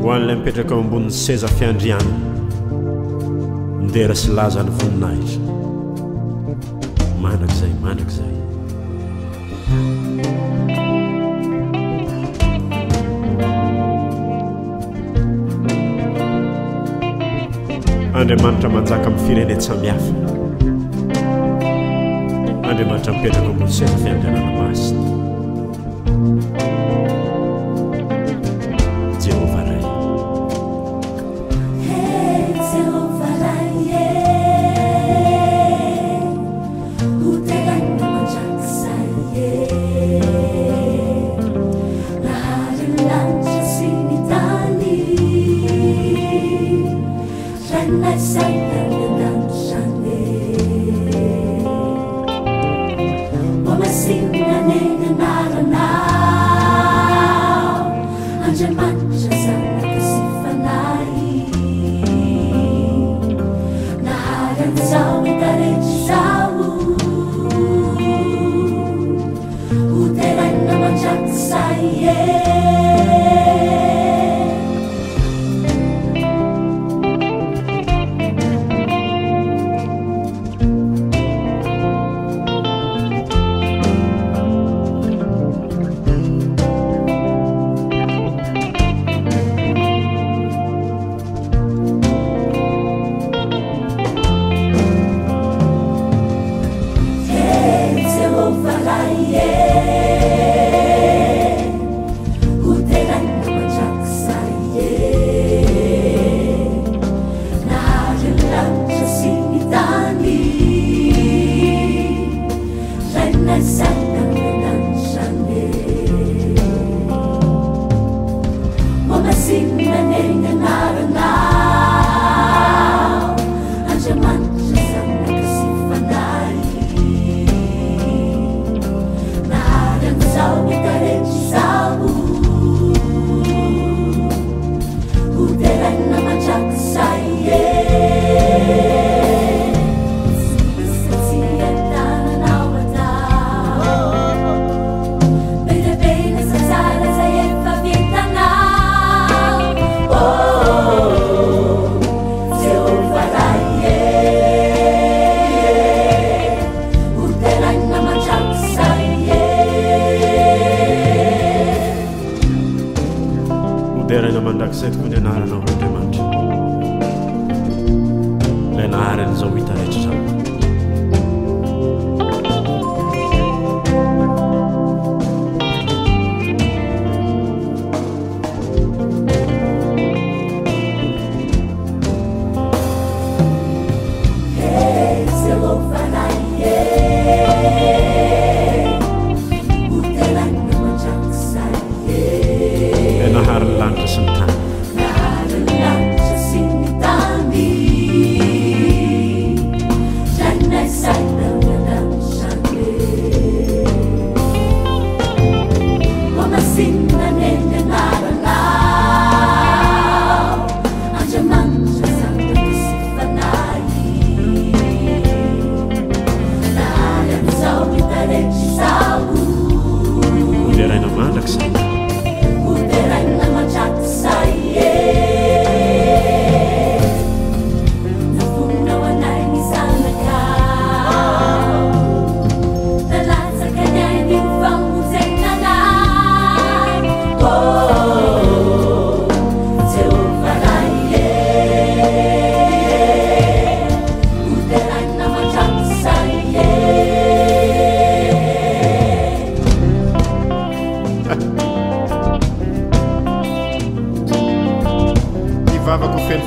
hoan'ilay mipetraka eo ambonin'ny seza fiandriana ndera sy laza ny voninahitra mandrakizay mandrakizay Andriamanitra manjaka amin'ny firenena samihafa Andriamanitra mipetraka ambony seza fiandrianana masina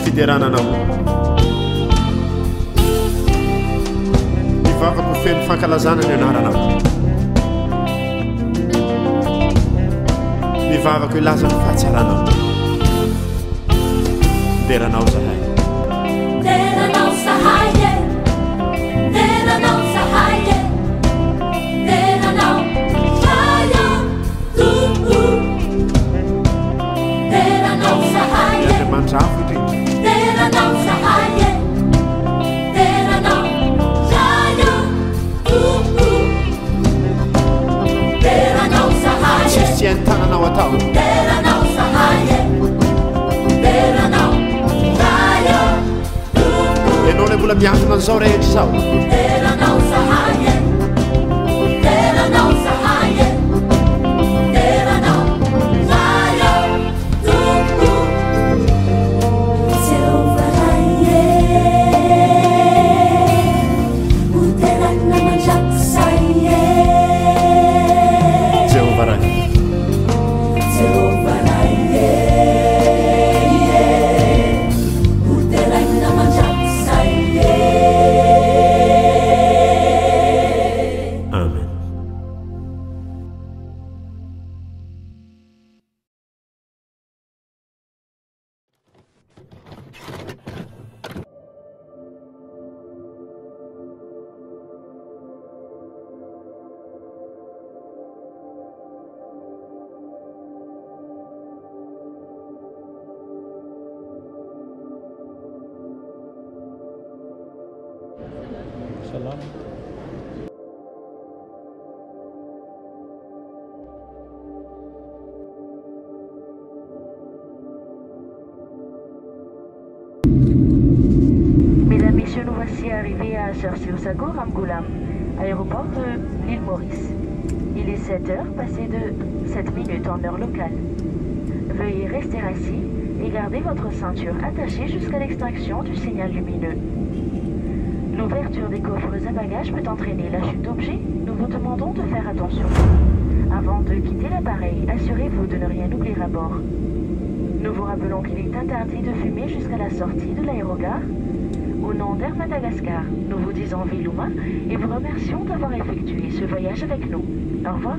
Fiderana anao mivavaka ho feno fankalazana ny anaranao mivavaka ho ilaza ny fahatsaranao deranao zahay deranao sahaye deranao sahaye deranao sahaye tuhu deranao sahaye Andriamanitra afo ity deranao sahaye deranao sahaye tuhu deranao sahaye tsy hainy tananao atao deranao sahaye amin'izao rehetra zao teranao sahaye teranao sahaye teranao zayo tompo Jehovaraye ho terana mandrapisaye Jehovaraye Jehovaraye ho terana mandrapisaye Amen. Mesdames, Messieurs, nous voici arrivés à Chersi-Osago, Ramgoulam, aéroport de l'île Maurice. Il est 7 heures, passé de 7 minutes en heure locale. Veuillez rester assis et garder votre ceinture attachée jusqu'à l'extinction du signal lumineux. L'ouverture des coffres à bagages peut entraîner la chute d'objets. Nous vous demandons de faire attention. Avant de quitter l'appareil, assurez-vous de ne rien oublier à bord. Nous vous rappelons qu'il est interdit de fumer jusqu'à la sortie de l'aérogare. Au nom d'Air Madagascar, nous vous disons Viluma et vous remercions d'avoir effectué ce voyage avec nous. Au revoir.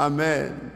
Amen.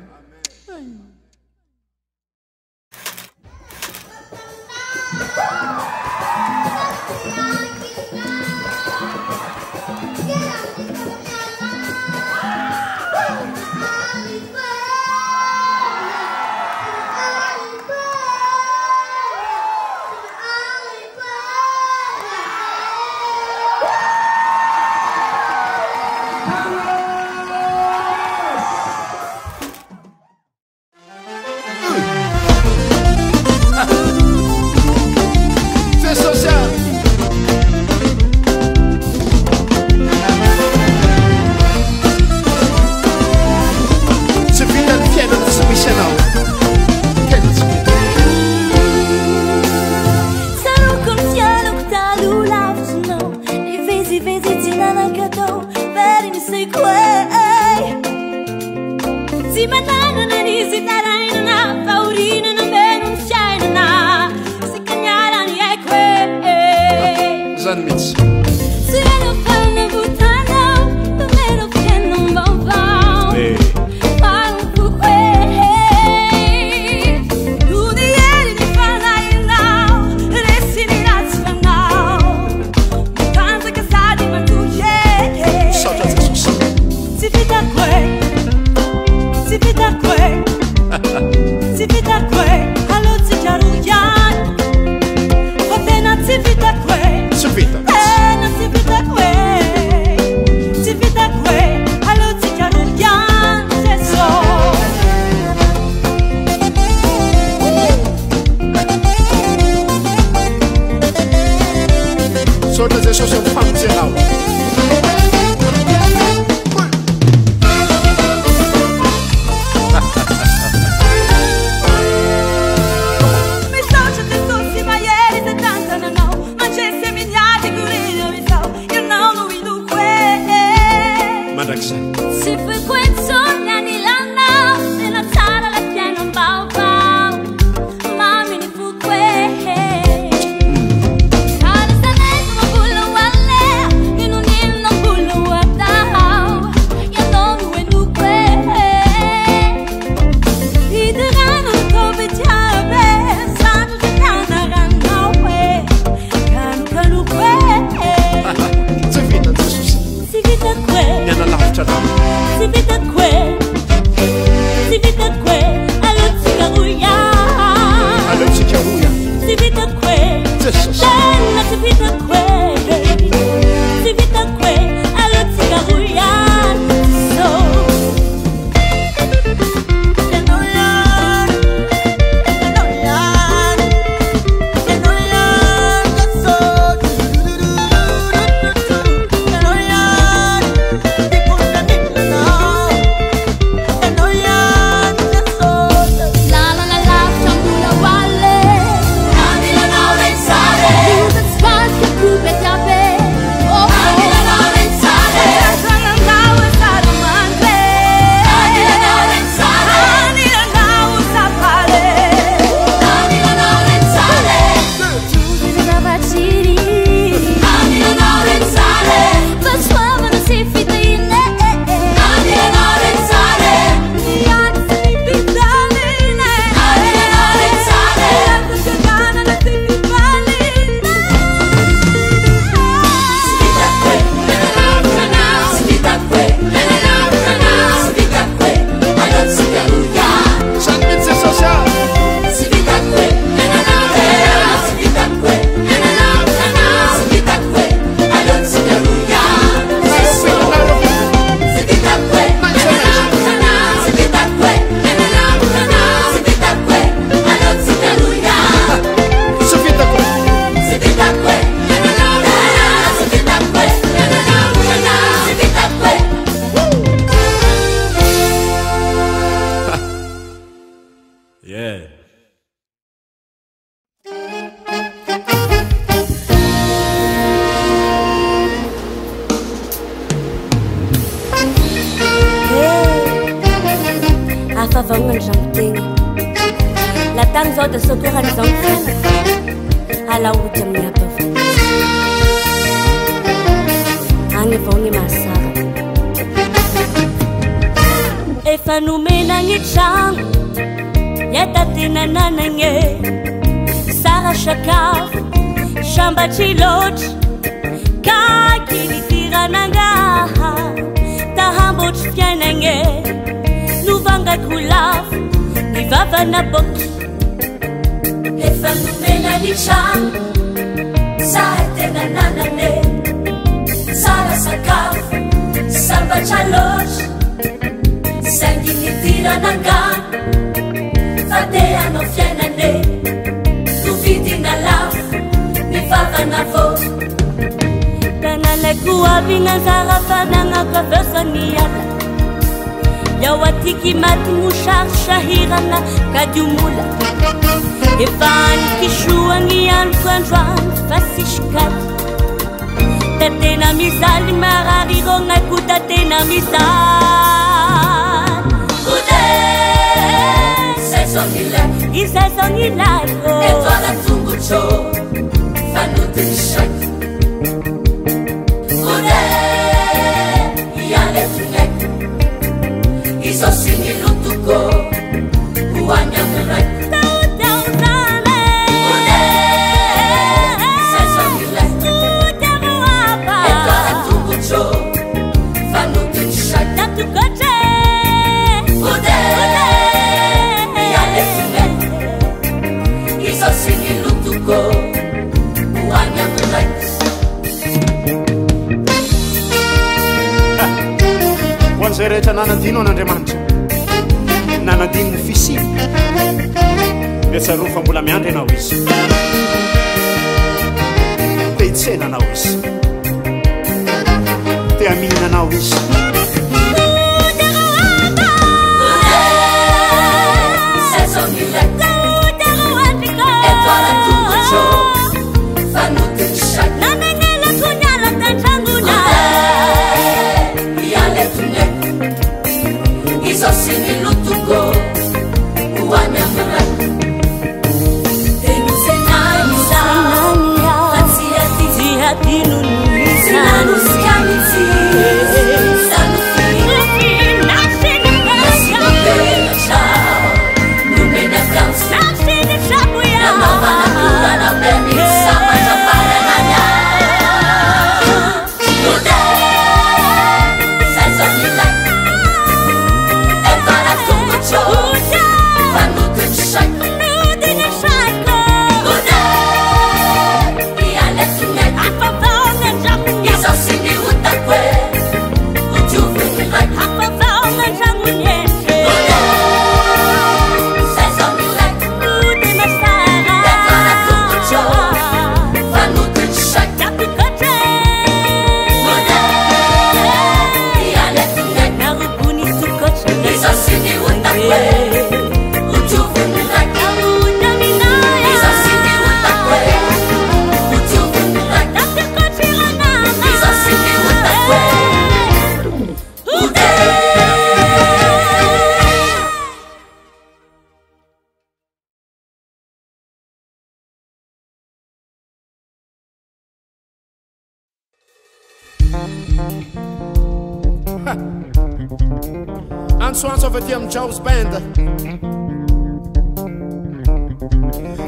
vangana zambotena latany zao da sotoran'izao ny fiaina alaody amin'ny ampavany agny avao ny mahasara efa nomenagny tragno iatantena nanagny sara sakafo sambatry loatra kakilifiranangaha tahambotry fiainagny novangako lafo nivavana boky efa nomenagny tragno sara tena nanagny sara sakafo sambatra loatra saingy nitiranangano fa te anao fiainane novidina lafo mivavana vo tananako aby gn'anjara fananako avesany ala yao atiky maty mosary sahirana kadiomola efa nikisoagny anoko androany fa sisikaty tatena mizaly marary rognako tatena mizaly kude saison ilay isaison ilaiko etoana tongotrô fanotiny saky kude ialetonaiky izo signy lotoko hoany amiraiko hoan'izay rehetra nanadino an'Andriamanitra nanadino ny fisiny dia tsaroa fa mbola miandry anao izy te hitsena anao izy te hamihina anao izy Sini lutuko uanya merak Tenu senanya Hati hati nunisa Sinanu sikamiti Sanu fi Nasi nubena chao Nubena dansi Nasi ni shabuya Nama mana kura na beni Sama japara nanya Nude Sasa nilai Antsan avy aty amin'ny JAWS BAND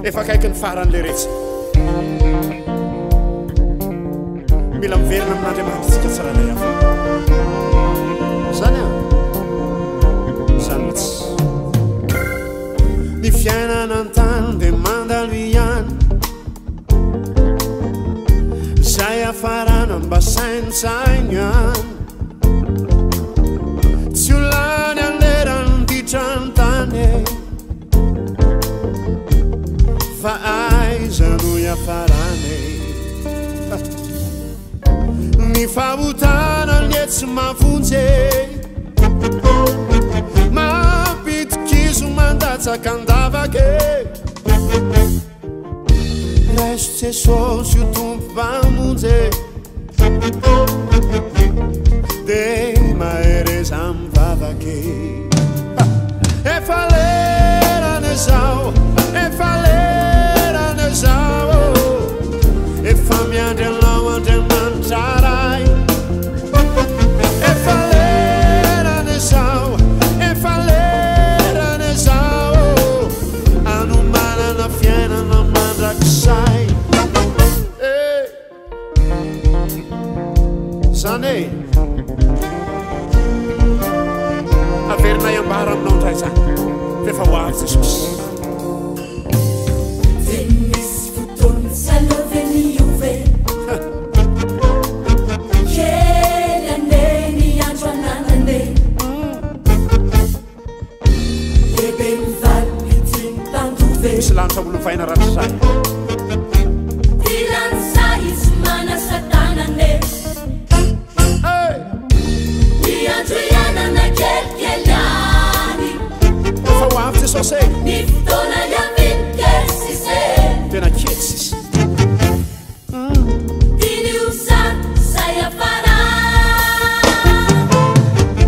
efa akaiky ny faran'le rehetra mila miverina amin'Andriamanitra tsika tsirairay avy zany zany mihitsy ny fiainana an-tany dia mandalo ihany zay afarana mba saintsaigny any tsy olany alerany titrantany fa aiza no iafarany ny fahotana nietsy mavonjy mampitikizo mandatsaka andavake reso tsesosy o tompo mpamonjy de mahereza mivavake efa lerany zao efa lerany zao efa miandry anao Andriamanitra ray efa lerany zao efa misy lanitra bolofaina ratrazay Tilansa ismana satanane Niandrianana kelkelani Fa hoavy ty sose Ny fotoana iavinkesise tena ketsis Tiliusa sayafara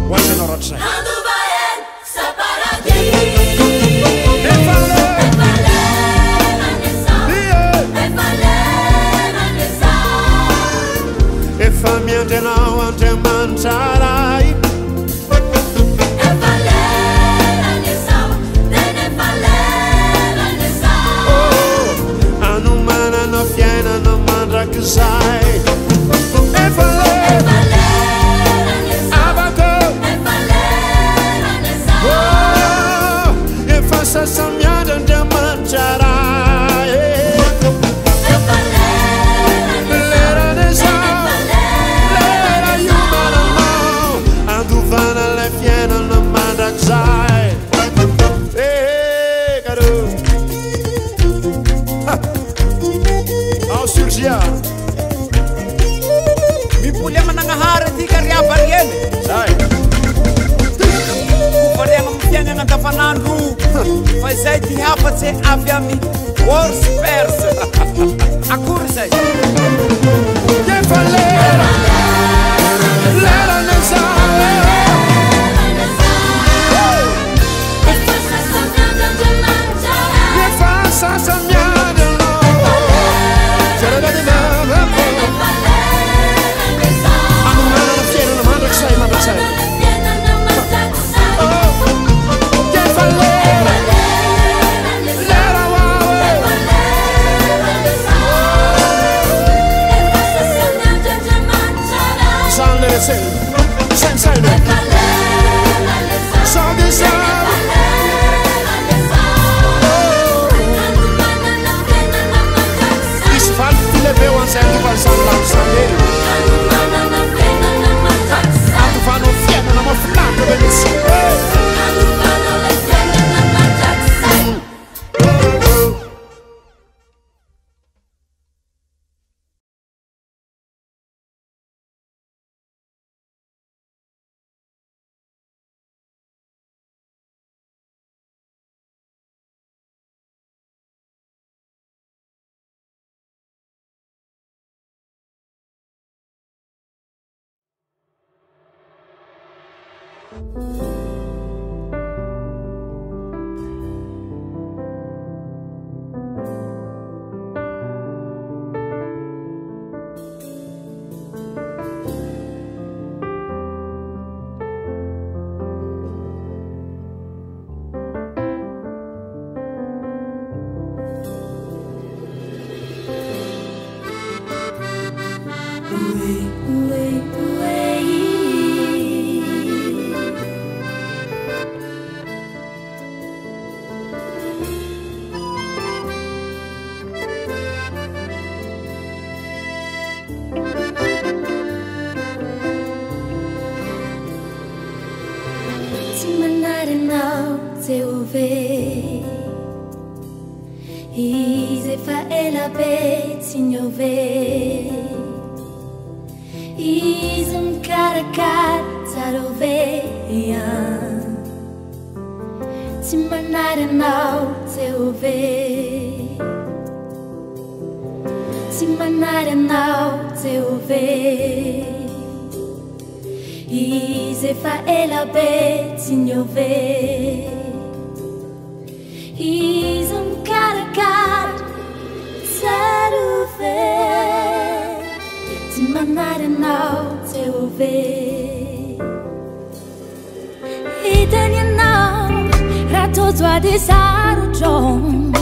hoantsyanao ratrazay Anduvaen saparati efa miandrenao Andriamanitra ray anomanana fiainana mandrakizay efa abako efa sasa miandry Andriamanitra ray Mipulia manangahara tika riavariene Kufariana mfianga ngatafanandu Fazay ti hafatse aviami Wars pers Akuri say Lera nezale Efasa samyada no Anumana fiena na mandrakizay Lera wawe Sanle Sensale Sandisale Leveu anzelo passando lá no sandeiro Ando vai no fieno, não vou ficar com ele Ize fa ela be signove Izum karakat saroveya Simanare now te ove Simanare now te ove Ize fa ela be signove Izum karakat saruve Simanare now te ove Itania now rato tua de saru chong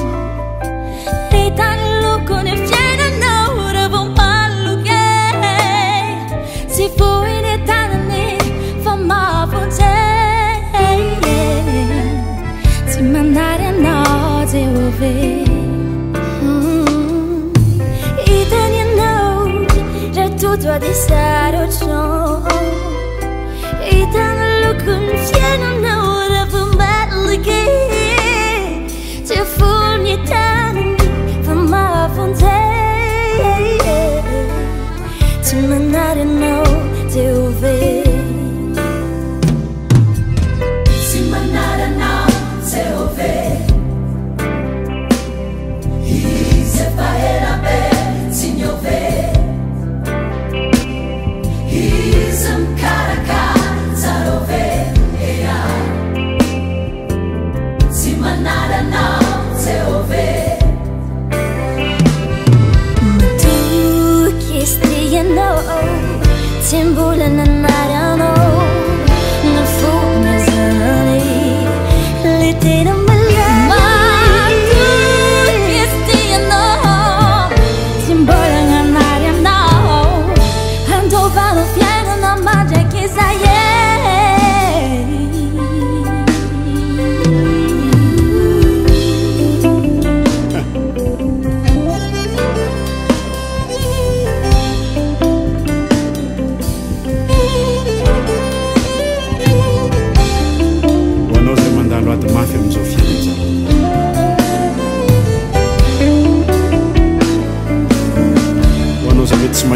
Itan luku ne fiena now ravon paluke Si foi ne tanane fama fonte Simanare now te ove Itania now rato tua de saru chong Itan luku ne fiena now ravon paluke Te fui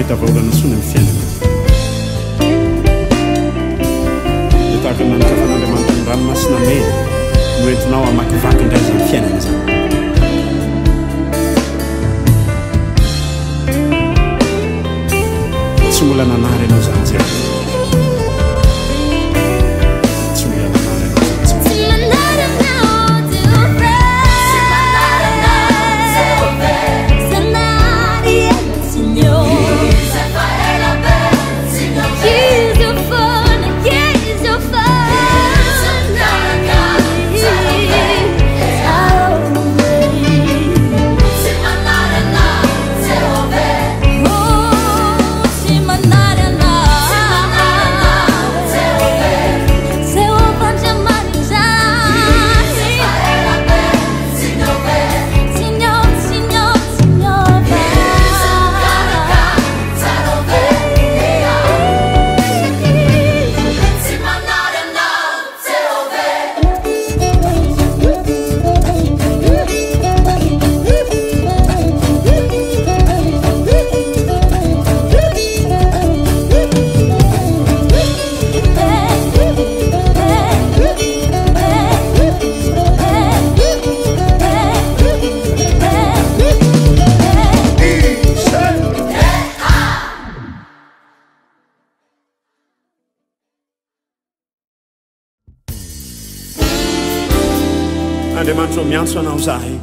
mahita vaolana tsony amin'ny fiainana dia tahaka nanika fan'Andriamanitra ny ranomasina mena no entinao hamakivaky indray zany fiainana zany tsy mbola nanary ianao zany jiaby Andriamanitra miantso anao zahay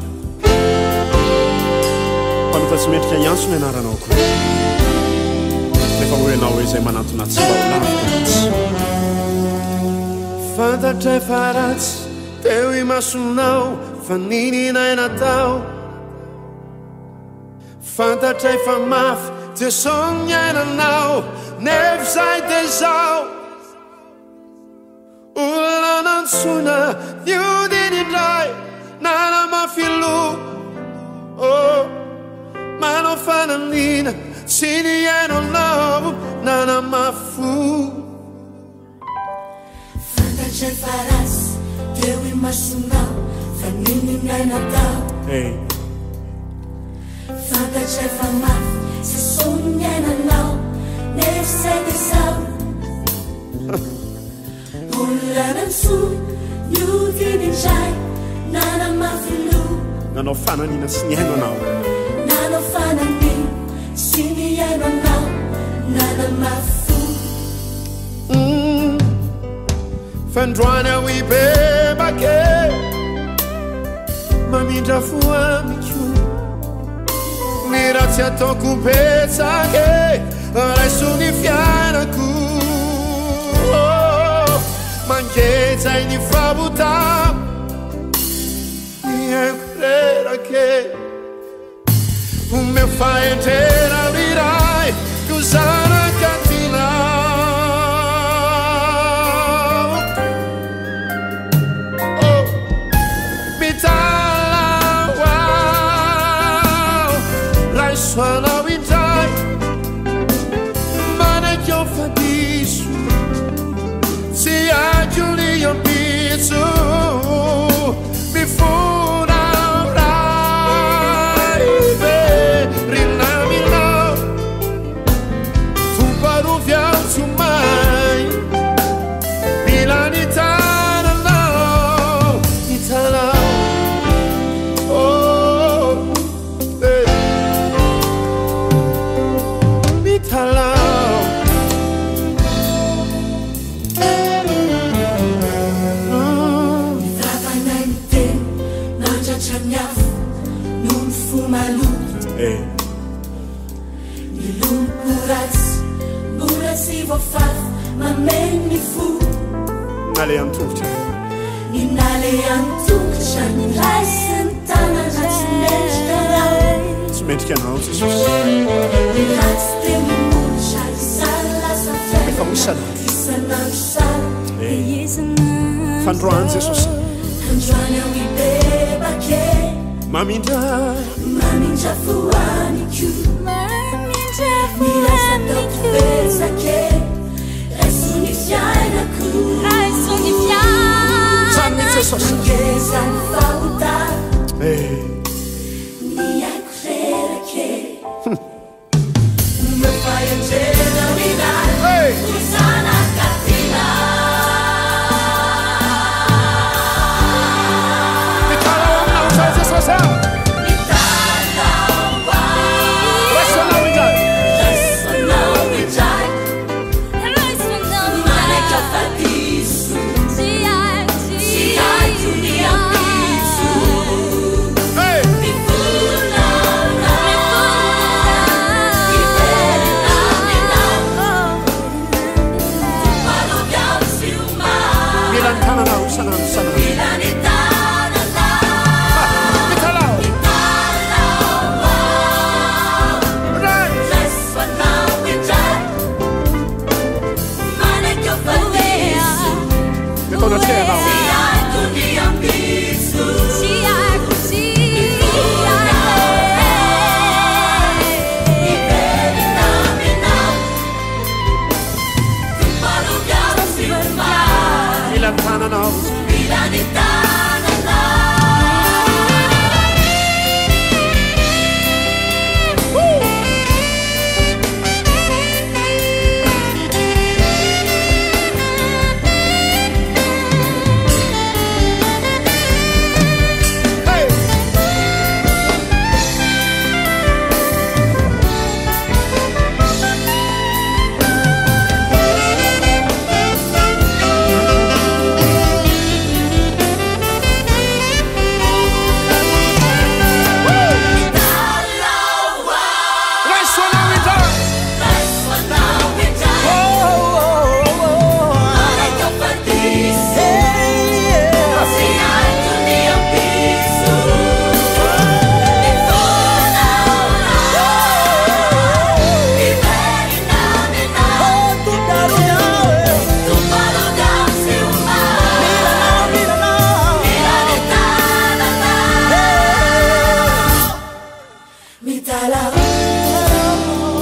fa tsy mendrika hiantso ny anaranao koa rehefa hoe anao hoe izay manantona tsy mba ho lavitra mihitsy fantatra efa ratsy teo i masonao fa nininay natao fantatra efa mafy Jesosy ny ainanao nefa zay dia zao olona nantsona niodiny indray nanamafilo manao fanamina sy ny ainanao nanamafo fantatra efa ratsy teo i masonao fa nininay natao fantatra efa mafy Jesosy ny ainanao nefa zay dia zao olona nantsona niodiny indray nanamafilo nanao fananina sy ny ainanao nanao fanamina sy ny ainanao nanamafo fandroany ao ibebake mamindra fo amiko ny ratsy ataoko betsake raiso ny fianako mangezay ny fabuta ny enkorerake o meu faentrera lirai kuzanaka tinao mitalawao raisoanao indray manakyo fadiso si ajuli your pizza before now raive rinamino tu paru viaggio mai milanitana no itala mitala nale antokotra tsy mendrika anao Jesosy efa misana fandroany Jesosy mamindra fuaniku Besake, resunifiainaku, Mangeza falta, mi acrere che, me fai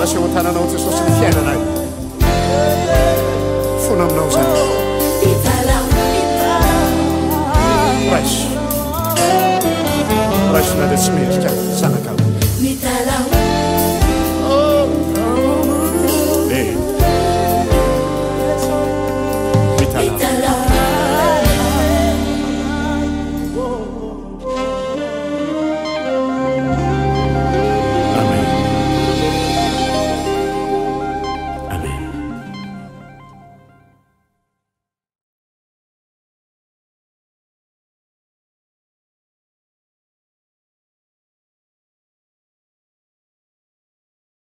aseho an-tananao jesosy ny fiainanay fona aminao zany raiso na dia tsy mendrika zany